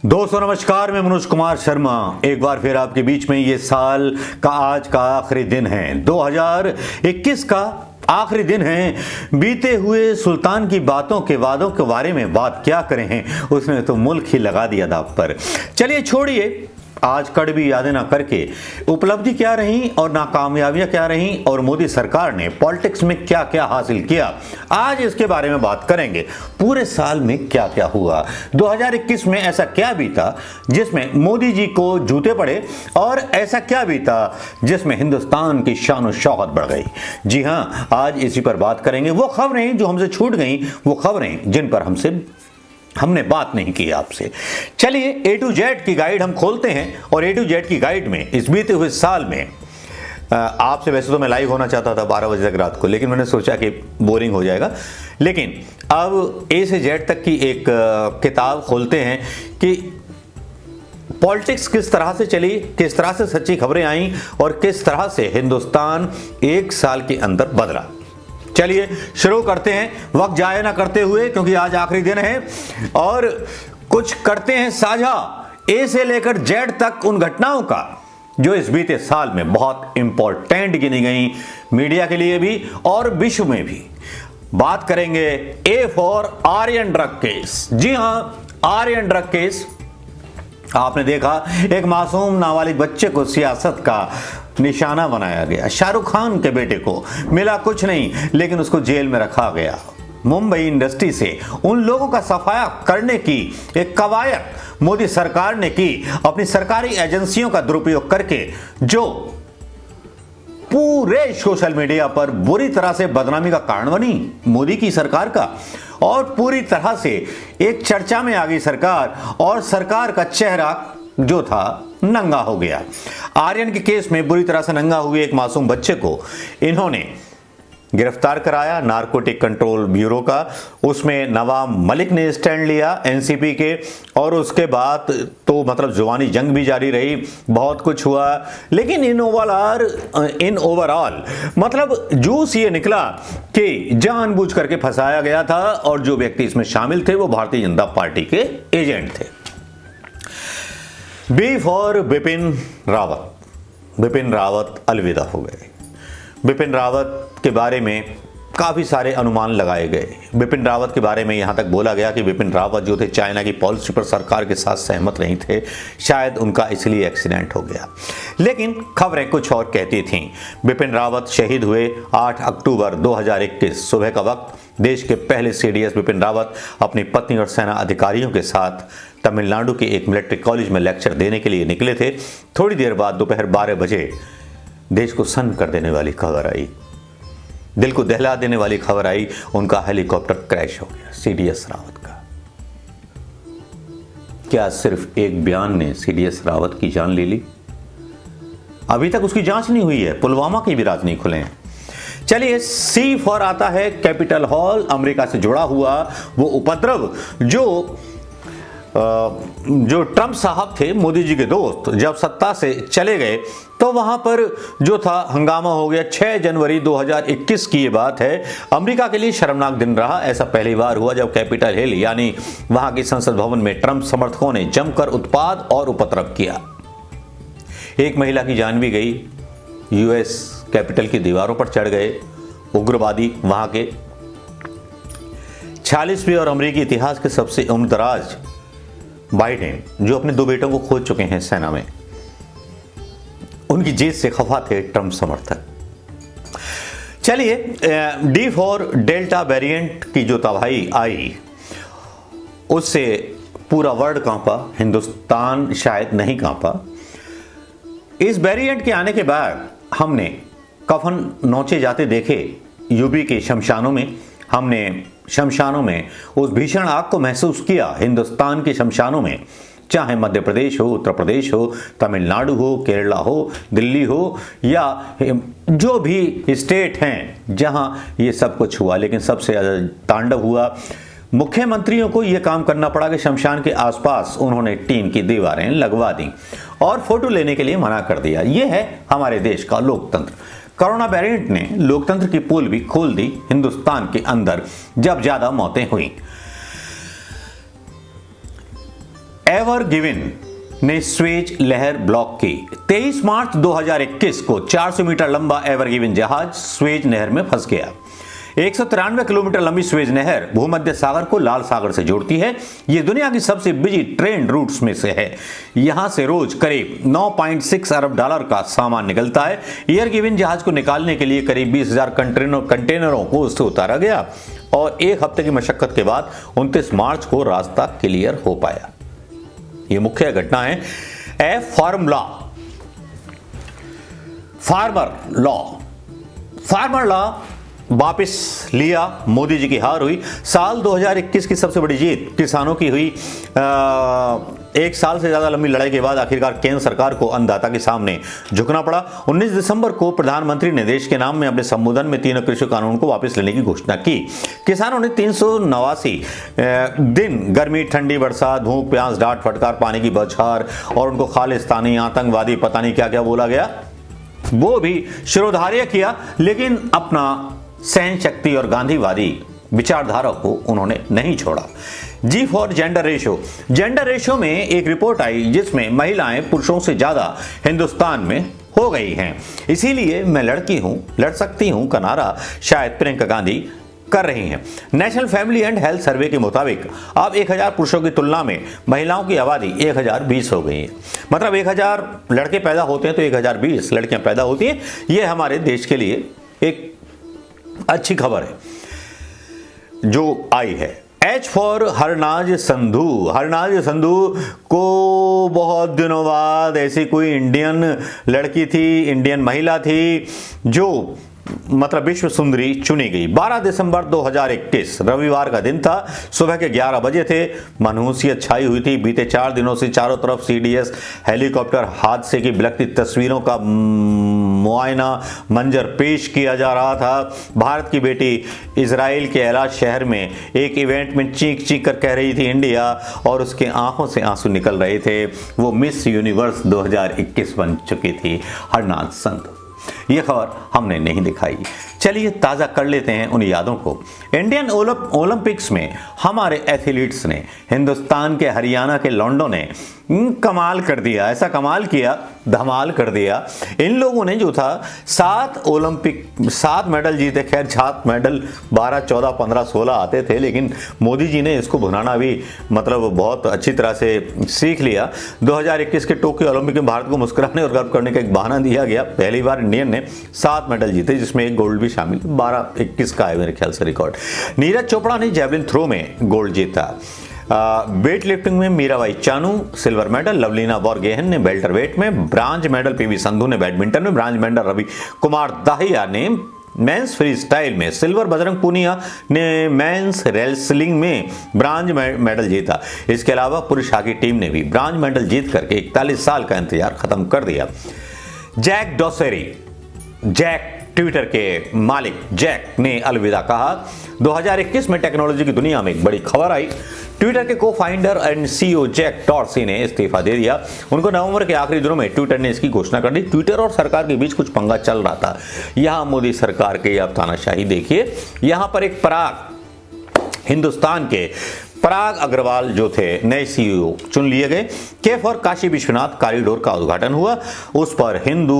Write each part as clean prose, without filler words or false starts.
दोस्तों नमस्कार, मैं मनोज कुमार शर्मा एक बार फिर आपके बीच में। ये साल का आज का आखिरी दिन है, 2021 का आखिरी दिन है। बीते हुए सुल्तान की बातों के वादों के बारे में बात क्या करें हैं, उसने तो मुल्क ही लगा दिया दांव पर। चलिए छोड़िए, आज कड़वी यादें ना करके उपलब्धि क्या रही और नाकामयाबियां क्या रही और मोदी सरकार ने पॉलिटिक्स में क्या क्या हासिल किया, आज इसके बारे में बात करेंगे। पूरे साल में क्या क्या हुआ, 2021 में ऐसा क्या बीता जिसमें मोदी जी को जूते पड़े और ऐसा क्या बीता जिसमें हिंदुस्तान की शान और शौकत बढ़ गई। जी हां, आज इसी पर बात करेंगे। वो खबरें जो हमसे छूट गई, वो खबरें जिन पर हमने बात नहीं की आपसे। चलिए A to Z की गाइड हम खोलते हैं और A to Z की गाइड में इस बीते हुए साल में आपसे, वैसे तो मैं लाइव होना चाहता था 12 बजे तक रात को, लेकिन मैंने सोचा कि बोरिंग हो जाएगा। लेकिन अब A से Z तक की एक किताब खोलते हैं कि पॉलिटिक्स किस तरह से चली, किस तरह से सच्ची खबरें आई और किस तरह से हिंदुस्तान एक साल के अंदर बदला। चलिए शुरू करते हैं, वक्त जाया ना करते हुए, क्योंकि आज आखिरी दिन है और कुछ करते हैं साझा ए से लेकर जेड तक उन घटनाओं का जो इस बीते साल में बहुत इंपॉर्टेंट गिनी गई, मीडिया के लिए भी और विश्व में भी। बात करेंगे A for Aryan drug case. जी हां, आर्यन ड्रग केस। आपने देखा एक मासूम नाबालिग बच्चे को सियासत का निशाना बनाया गया। शाहरुख खान के बेटे को मिला कुछ नहीं, लेकिन उसको जेल में रखा गया। मुंबई इंडस्ट्री से उन लोगों का सफाया करने की एक कवायद मोदी सरकार ने की, अपनी सरकारी एजेंसियों का दुरुपयोग करके, जो पूरे सोशल मीडिया पर बुरी तरह से बदनामी का कारण बनी मोदी की सरकार का, और पूरी तरह से एक चर्चा में आ गई सरकार, और सरकार का चेहरा जो था नंगा हो गया। आर्यन के केस में बुरी तरह से नंगा हुए एक मासूम बच्चे को इन्होंने गिरफ्तार कराया नारकोटिक कंट्रोल ब्यूरो का। उसमें नवाब मलिक ने स्टैंड लिया एनसीपी के, और उसके बाद तो मतलब जुबानी जंग भी जारी रही, बहुत कुछ हुआ। लेकिन इन ओवरऑल मतलब जूस ये निकला कि जानबूझ करके फंसाया गया था, और जो व्यक्ति इसमें शामिल थे वो भारतीय जनता पार्टी के एजेंट थे। B for Bipin Rawat. बिपिन रावत अलविदा हो गए। बिपिन रावत के बारे में काफ़ी सारे अनुमान लगाए गए। बिपिन रावत के बारे में यहाँ तक बोला गया कि बिपिन रावत जो थे चाइना की पॉलिसी पर सरकार के साथ सहमत नहीं थे, शायद उनका इसलिए एक्सीडेंट हो गया। लेकिन खबरें कुछ और कहती थीं। बिपिन रावत शहीद हुए 8 अक्टूबर 2021 सुबह का वक्त। देश के पहले सीडीएस बिपिन रावत अपनी पत्नी और सेना अधिकारियों के साथ तमिलनाडु के एक मिलिट्री कॉलेज में लेक्चर देने के लिए निकले थे। थोड़ी देर बाद दोपहर 12 बजे देश को सन्न कर देने वाली खबर आई, दिल को दहला देने वाली खबर आई। उनका हेलीकॉप्टर क्रैश हो गया, सीडीएस रावत का। क्या सिर्फ एक बयान ने सीडीएस रावत की जान ले ली? अभी तक उसकी जांच नहीं हुई है, पुलवामा के भी राज नहीं खुले हैं। चलिए सी फॉर आता है कैपिटल हॉल। अमेरिका से जुड़ा हुआ वो उपद्रव जो ट्रंप साहब थे, मोदी जी के दोस्त, जब सत्ता से चले गए तो वहां पर जो था हंगामा हो गया। 6 जनवरी 2021 की ये बात है। अमेरिका के लिए शर्मनाक दिन रहा। ऐसा पहली बार हुआ जब कैपिटल हिल यानी वहां की संसद भवन में ट्रंप समर्थकों ने जमकर उत्पात और उपद्रव किया। एक महिला की जान भी गई। यूएस कैपिटल की दीवारों पर चढ़ गए उग्रवादी वहां के। 46वीं और अमेरिकी इतिहास के सबसे उम्रदराज बाइडेन, जो अपने 2 बेटों को खो चुके हैं सेना में, उनकी जीत से खफा थे ट्रंप समर्थक। चलिए डी फॉर डेल्टा वेरिएंट की जो तबाही आई, उससे पूरा वर्ल्ड कांपा, हिंदुस्तान शायद नहीं कांपा। इस वेरिएंट के आने के बाद हमने कफन नोचे जाते देखे यूपी के शमशानों में। हमने शमशानों में उस भीषण आग को महसूस किया। हिंदुस्तान के शमशानों में, चाहे मध्य प्रदेश हो, उत्तर प्रदेश हो, तमिलनाडु हो, केरला हो, दिल्ली हो, या जो भी स्टेट हैं जहां ये सब कुछ हुआ, लेकिन सबसे ज़्यादा तांडव हुआ मुख्यमंत्रियों को यह काम करना पड़ा कि शमशान के आसपास उन्होंने टीन की दीवारें लगवा दी और फोटो लेने के लिए मना कर दिया। यह है हमारे देश का लोकतंत्र। कोरोना वेरिएंट ने लोकतंत्र की पोल भी खोल दी हिंदुस्तान के अंदर जब ज्यादा मौतें हुई। एवर गिवन ने स्वेज लहर ब्लॉक की। 23 मार्च 2021 को 400 मीटर लंबा एवर गिवन जहाज स्वेज नहर में फंस गया। 193 किलोमीटर लंबी स्वेज नहर भूमध्य सागर को लाल सागर से जोड़ती है। यह दुनिया की सबसे बिजी ट्रेन रूट्स में से है। यहां से रोज करीब 9.6 अरब डॉलर का सामान निकलता है। एवर गिवन जहाज को निकालने के लिए करीब 20,000 कंटेनरों को उससे उतारा गया और एक हफ्ते की मशक्कत के बाद 29 मार्च को रास्ता क्लियर हो पाया। ये मुख्य घटना है फार्मर लॉ वापस लिया। मोदी जी की हार हुई। साल 2021 की सबसे बड़ी जीत किसानों की हुई। एक साल से ज्यादा लंबी लड़ाई के बाद आखिरकार केंद्र सरकार को अन्नदाता के सामने झुकना पड़ा। 19 दिसंबर को प्रधानमंत्री ने देश के नाम में अपने संबोधन में तीनों कृषि कानून को वापस लेने की घोषणा की। किसानों ने 389 दिन गर्मी, ठंडी, बरसात, भूख, प्यास, डांट, फटकार, पानी की बौछार और उनको खालिस्तानी, आतंकवादी, पता नहीं क्या क्या बोला गया, वो भी शिरोधार्य किया, लेकिन अपना सहन शक्ति और गांधीवादी विचारधारा को उन्होंने नहीं छोड़ा। जी फॉर जेंडर रेशियो में एक रिपोर्ट आई जिसमें महिलाएं पुरुषों से ज्यादा हिंदुस्तान में हो गई हैं। इसीलिए मैं लड़की हूं, लड़ सकती हूं का नारा शायद प्रियंका गांधी कर रही हैं। National family and health survey के मुताबिक अब 1000 पुरुषों की तुलना में महिलाओं की आबादी 1020 हो गई है। मतलब 1000 लड़के पैदा होते हैं तो 1020 लड़कियां पैदा होती हैं। यह हमारे देश के लिए एक अच्छी खबर है जो आई है। एच फॉर हरनाज संधू को बहुत दिनों बाद ऐसी कोई इंडियन लड़की थी, इंडियन महिला थी जो मतलब विश्व सुंदरी चुनी गई। 12 दिसंबर 2021 रविवार का दिन था। सुबह के 11 बजे थे। मनहूसियत छाई हुई थी। बीते 4 दिनों से चारों तरफ सीडीएस हेलीकॉप्टर हादसे की बिलखती तस्वीरों का मुआयना मंजर पेश किया जा रहा था। भारत की बेटी इजराइल के एलाट शहर में एक इवेंट में चीख चीख कर कह रही थी इंडिया, और उसके आंखों से आंसू निकल रहे थे। वो मिस यूनिवर्स 2021 बन चुकी थी, हरनाज संधू। ये खबर हमने नहीं दिखाई। चलिए ताज़ा कर लेते हैं उन यादों को। इंडियन ओलंपिक्स में हमारे एथलीट्स ने, हिंदुस्तान के हरियाणा के लौंडों ने कमाल कर दिया। ऐसा कमाल किया, धमाल कर दिया। इन लोगों ने जो था 7 मेडल जीते। खैर 7 मेडल 12, 14, 15, 16 आते थे, लेकिन मोदी जी ने इसको भुनाना भी मतलब बहुत अच्छी तरह से सीख लिया। 2021 के टोक्यो ओलंपिक में भारत को मुस्कुराने और गर्व करने का एक बहाना दिया गया। पहली बार इंडियन ने 7 मेडल जीते, जिसमें एक गोल्ड भी शामिल। 12-21 का है मेरे ख्याल से रिकॉर्ड। नीरज चोपड़ा ने जैवलिन थ्रो में गोल्ड जीता। वेट लिफ्टिंग में मीराबाई चानू सिल्वर मेडल। लवलीना बोरगोहेन ने वेल्टर वेट में ब्रांज मेडल। पीवी संधू ने बैडमिंटन में ब्रांज मेडल। रवि कुमार दाहिया ने मेंस फ्री स्टाइल में सिल्वर। बजरंग पूनिया ने मेंस रेसलिंग में ब्रांज मेडल जीता। इसके अलावा पुरुष हॉकी टीम ने भी ब्रांज मेडल जीत करके 41 साल का इंतजार खत्म कर दिया। जैक डॉसेरी, ट्विटर के मालिक जैक ने अलविदा कहा। 2021 में टेक्नोलॉजी की दुनिया में एक बड़ी खबर आई। ट्विटर के को founder and CEO Jack Dorsey ने इस्तीफा दे दिया। उनको नवंबर के आखिरी दिनों में ट्विटर ने इसकी घोषणा कर दी। ट्विटर और सरकार के बीच कुछ पंगा चल रहा था। यहां मोदी सरकार के अब तानाशाही देखिए। यहां पर एक हिंदुस्तान के पराग अग्रवाल जो थे नए सीईओ चुन लिए गए। के फॉर काशी विश्वनाथ कॉरिडोर का उद्घाटन हुआ। उस पर हिंदू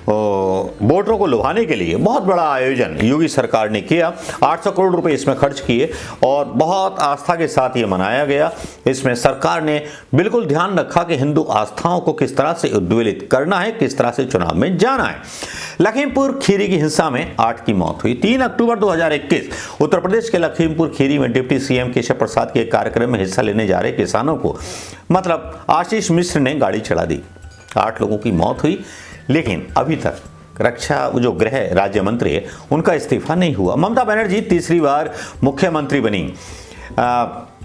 वोटरों को लुभाने के लिए बहुत बड़ा आयोजन योगी सरकार ने किया। 800 करोड़ रुपए इसमें खर्च किए और बहुत आस्था के साथ ये मनाया गया। इसमें सरकार ने बिल्कुल ध्यान रखा कि हिंदू आस्थाओं को किस तरह से उद्वेलित करना है, किस तरह से चुनाव में जाना है। लखीमपुर खीरी की हिंसा में 8 की मौत हुई। 3 अक्टूबर 2021 उत्तर प्रदेश के लखीमपुर खीरी में डिप्टी सीएम केशव प्रसाद के कार्यक्रम में हिस्सा लेने जा रहे किसानों को मतलब आशीष मिश्र ने गाड़ी चढ़ा दी। 8 लोगों की मौत हुई, लेकिन अभी तक रक्षा जो गृह राज्य मंत्री है उनका इस्तीफा नहीं हुआ। ममता बनर्जी तीसरी बार मुख्यमंत्री बनी।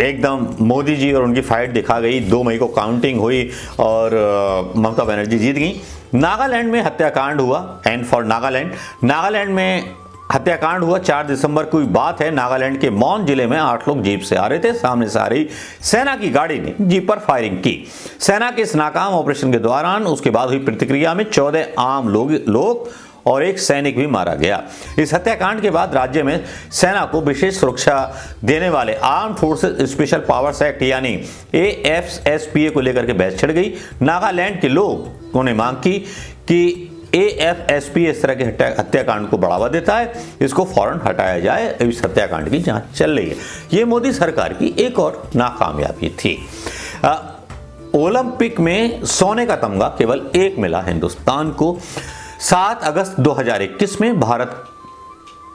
एकदम मोदी जी और उनकी फाइट दिखा गई। 2 मई को काउंटिंग हुई और ममता बनर्जी जीत गई। नागालैंड में हत्याकांड हुआ। एंड फॉर नागालैंड में हत्याकांड हुआ। 4 दिसंबर की बात है। नागालैंड के मौन जिले में 8 लोग जीप से आ रहे थे। सामने से आ रही सेना की गाड़ी ने जीप पर फायरिंग की। सेना के इस नाकाम ऑपरेशन के दौरान उसके बाद हुई प्रतिक्रिया में 14 आम लोग और एक सैनिक भी मारा गया। इस हत्याकांड के बाद राज्य में सेना को विशेष सुरक्षा देने वाले arm forces special powers act यानी AFSPA को लेकर के बहस छिड़ गई। नागालैंड के लोगों ने मांग की कि AFSPA इस तरह के हत्याकांड को बढ़ावा देता है, इसको फौरन हटाया जाए। इस हत्याकांड की जांच चल रही है। ये मोदी सरकार की एक और नाकामयाबी थी। ओलंपिक में सोने का तमगा केवल एक मिला हिंदुस्तान को। 7 अगस्त 2021 में भारत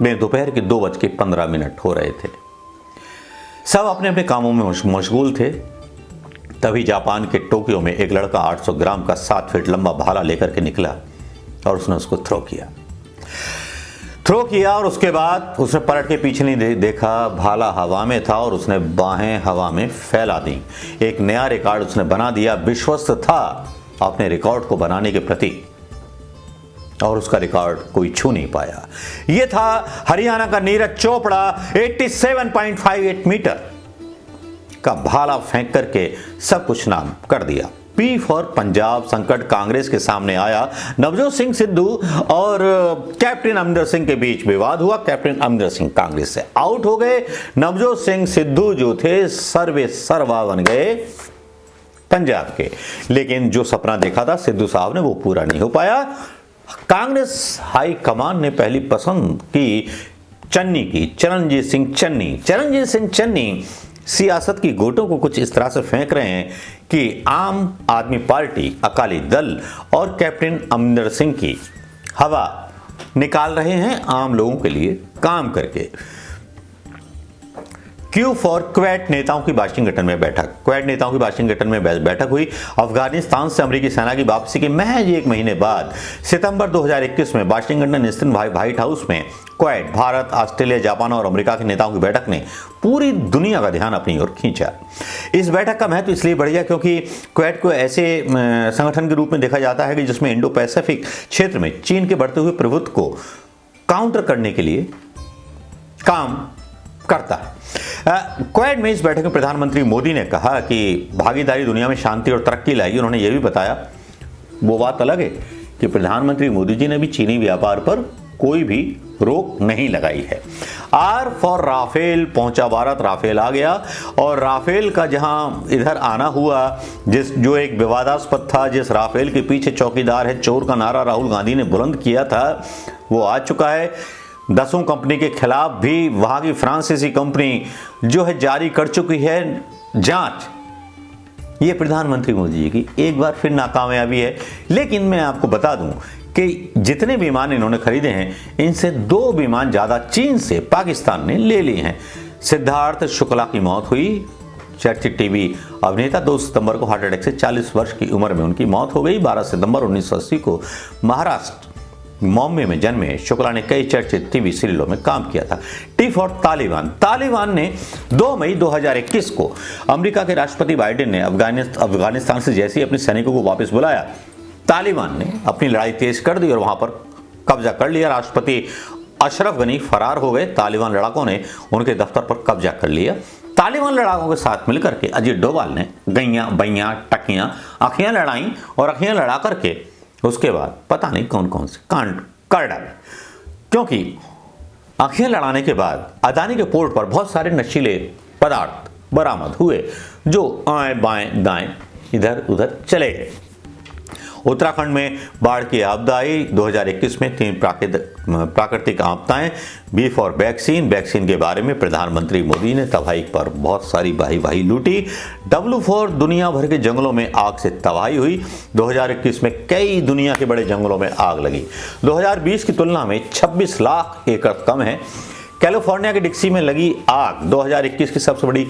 में दोपहर के 2:15 हो रहे थे। सब अपने अपने कामों में मशगूल थे। तभी जापान के टोक्यो में एक लड़का 800 ग्राम का 7 फीट लंबा भाला लेकर के निकला और उसने उसको थ्रो किया और उसके बाद उसने पलट के पीछे नहीं देखा। भाला हवा में था और उसने बाहें हवा में फैला दी। एक नया रिकॉर्ड उसने बना दिया। विश्वस्त था अपने रिकॉर्ड को बनाने के प्रति और उसका रिकॉर्ड कोई छू नहीं पाया। यह था हरियाणा का नीरज चोपड़ा। 87.58 मीटर का भाला फेंक करके सब कुछ नाम कर दिया। P फॉर पंजाब संकट कांग्रेस के सामने आया। नवजोत सिंह सिद्धू और कैप्टन अमरिंदर सिंह के बीच विवाद हुआ। कैप्टन अमरिंदर सिंह कांग्रेस से आउट हो गए। नवजोत सिंह सिद्धू जो थे सर्वे सर्वा बन गए पंजाब के। लेकिन जो सपना देखा था सिद्धू साहब ने वो पूरा नहीं हो पाया। कांग्रेस हाईकमान ने पहली पसंद की चन्नी की, चरणजीत सिंह चन्नी। चरणजीत सिंह चन्नी सियासत की गोटों को कुछ इस तरह से फेंक रहे हैं कि आम आदमी पार्टी, अकाली दल और कैप्टन अमरिंदर सिंह की हवा निकाल रहे हैं आम लोगों के लिए काम करके। क्यू फॉर क्वेट नेताओं की वाशिंगटन में बैठक। क्वेट नेताओं की वाशिंगटन में बैठक हुई। अफगानिस्तान से अमेरिकी सेना की वापसी के महज 1 महीने बाद सितंबर 2021 में वाशिंगटन स्थित व्हाइट हाउस में क्वेट, भारत, ऑस्ट्रेलिया, जापान और अमेरिका के नेताओं की बैठक ने पूरी दुनिया का ध्यान अपनी ओर खींचा। इस बैठक का महत्व इसलिए बढ़ गया क्योंकि क्वेट को ऐसे संगठन के रूप में देखा जाता है कि जिसमें इंडो पैसिफिक क्षेत्र में चीन के बढ़ते हुए प्रभुत्व को काउंटर करने के लिए काम करता है। क्वेट में इस बैठक में प्रधानमंत्री मोदी ने कहा कि भागीदारी दुनिया में शांति और तरक्की लाएगी। उन्होंने यह भी बताया, वो बात अलग है कि प्रधानमंत्री मोदी जी ने भी चीनी व्यापार पर कोई भी रोक नहीं लगाई है। आर फॉर राफेल पहुंचा भारत। राफेल आ गया और राफेल का जहां इधर आना हुआ, जो एक विवादास्पद था, जिस राफेल के पीछे चौकीदार है चोर का नारा राहुल गांधी ने बुलंद किया था, वो आ चुका है। 10 कंपनी के खिलाफ भी वहां की फ्रांसीसी कंपनी जो है जारी कर चुकी है जांच। ये प्रधानमंत्री मोदी जी की एक बार फिर नाकामयाबी है। लेकिन मैं आपको बता दूं कि जितने विमान इन्होंने खरीदे हैं, इनसे 2 विमान ज्यादा चीन से पाकिस्तान ने ले लिए हैं। सिद्धार्थ शुक्ला की मौत हुई। चर्चित टीवी अभिनेता 2 सितंबर को हार्ट अटैक से 40 वर्ष की उम्र में उनकी मौत हो गई। 12 सितंबर 1980 को महाराष्ट्र बॉम्बे में जन्मे शुक्ला ने कई चर्चित टीवी सीरियलों में काम किया था। T for Taliban. तालिबान ने 2 मई 2021 को अमेरिका के राष्ट्रपति बाइडेन ने अफगानिस्तान से जैसे ही अपने सैनिकों को वापस बुलाया, तालिबान ने अपनी लड़ाई तेज कर दी और वहां पर कब्जा कर लिया। राष्ट्रपति अशरफ गनी फरार हो गए। तालिबान लड़ाकों ने उनके दफ्तर पर कब्जा कर लिया। तालिबान लड़ाकों के साथ मिलकर के अजीत डोभाल ने गैया बैया टकियां आंखें लड़ाई और आंखें लड़ा करके उसके बाद पता नहीं कौन कौन से कांड कर डाले। क्योंकि आंखें लड़ाने के बाद अदानी के पोर्ट पर बहुत सारे नशीले पदार्थ बरामद हुए जो आएं बाएं दाएं इधर उधर चले गए। उत्तराखंड में बाढ़ की आपदा आई। 2021 में 3 प्राकृतिक आपदाएं। B for vaccine. वैक्सीन के बारे में प्रधानमंत्री मोदी ने तबाही पर बहुत सारी वाही लूटी। डब्ल्यू फॉर दुनिया भर के जंगलों में आग से तबाही हुई। 2021 में कई दुनिया के बड़े जंगलों में आग लगी। 2020 की तुलना में 26 लाख एकड़ कम है। कैलिफोर्निया के डिक्सी में लगी आग 2021 की सबसे बड़ी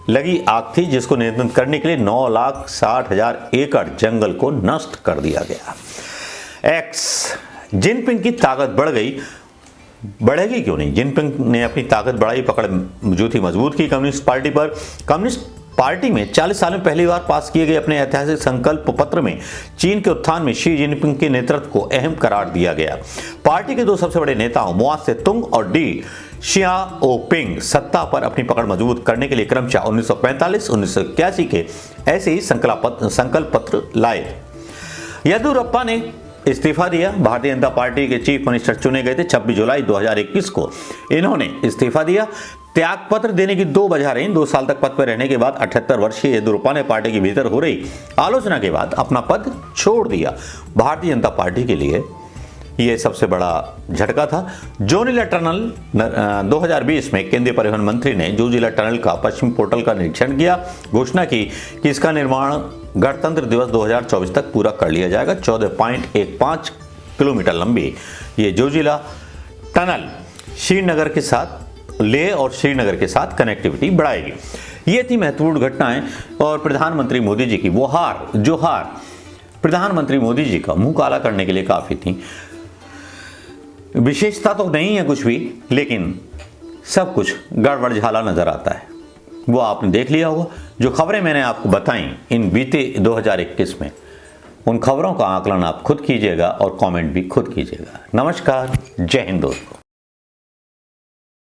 लगी आग थी, जिसको नियंत्रित करने के लिए 9,60,000 एकड़ जंगल को नष्ट कर दिया गया। एक्स जिनपिंग की ताकत बढ़ गई। बढ़ेगी क्यों नहीं? जिनपिंग ने अपनी ताकत बढ़ाई, पकड़ जो थी मजबूत की कम्युनिस्ट पार्टी पर। कम्युनिस्ट पार्टी में 40 साल में पहली बार पास किए गए अपने ऐतिहासिक संकल्प पत्र में चीन के उत्थान में शी जिनपिंग के नेतृत्व को अहम करार दिया गया। पार्टी के 2 सबसे बड़े नेताओं माओ त्से-तुंग और डी शियाओपिंग सत्ता पर अपनी पकड़ मजबूत करने के लिए क्रमशः 1945-1981 के ऐसे ही संकल्प पत्र लाए। येदियुरप्पा ने इस्तीफा दिया। भारतीय जनता पार्टी के चीफ मिनिस्टर चुने गए थे 26 जुलाई 2021 को। इन्होंने इस्तीफा दिया। त्यागपत्र देने की 2 वजह रही। 2 साल तक पद पर रहने के बाद 78 वर्षीय येदियुरप्पा ने पार्टी के भीतर हो रही आलोचना के बाद अपना पद छोड़ दिया। भारतीय जनता पार्टी के लिए यह सबसे बड़ा झटका था। जोजिला टनल 2020 में केंद्रीय परिवहन मंत्री ने जोजिला टनल का पश्चिम पोर्टल का निरीक्षण किया। घोषणा की कि इसका निर्माण गणतंत्र दिवस 2024 तक पूरा कर लिया जाएगा। 14.15 किलोमीटर लंबी ये जोजिला टनल श्रीनगर के साथ लेह और श्रीनगर के साथ कनेक्टिविटी बढ़ाएगी। ये थी महत्वपूर्ण घटनाएं और प्रधानमंत्री मोदी जी की वो हार प्रधानमंत्री मोदी जी का मुंह काला करने के लिए काफी थी। विशेषता तो नहीं है कुछ भी, लेकिन सब कुछ गड़बड़ झाला नजर आता है। वो आपने देख लिया होगा। जो खबरें मैंने आपको बताई इन बीते 2021 में, उन खबरों का आकलन आप खुद कीजिएगा और कमेंट भी खुद कीजिएगा। नमस्कार, जय हिंद दोस्तों।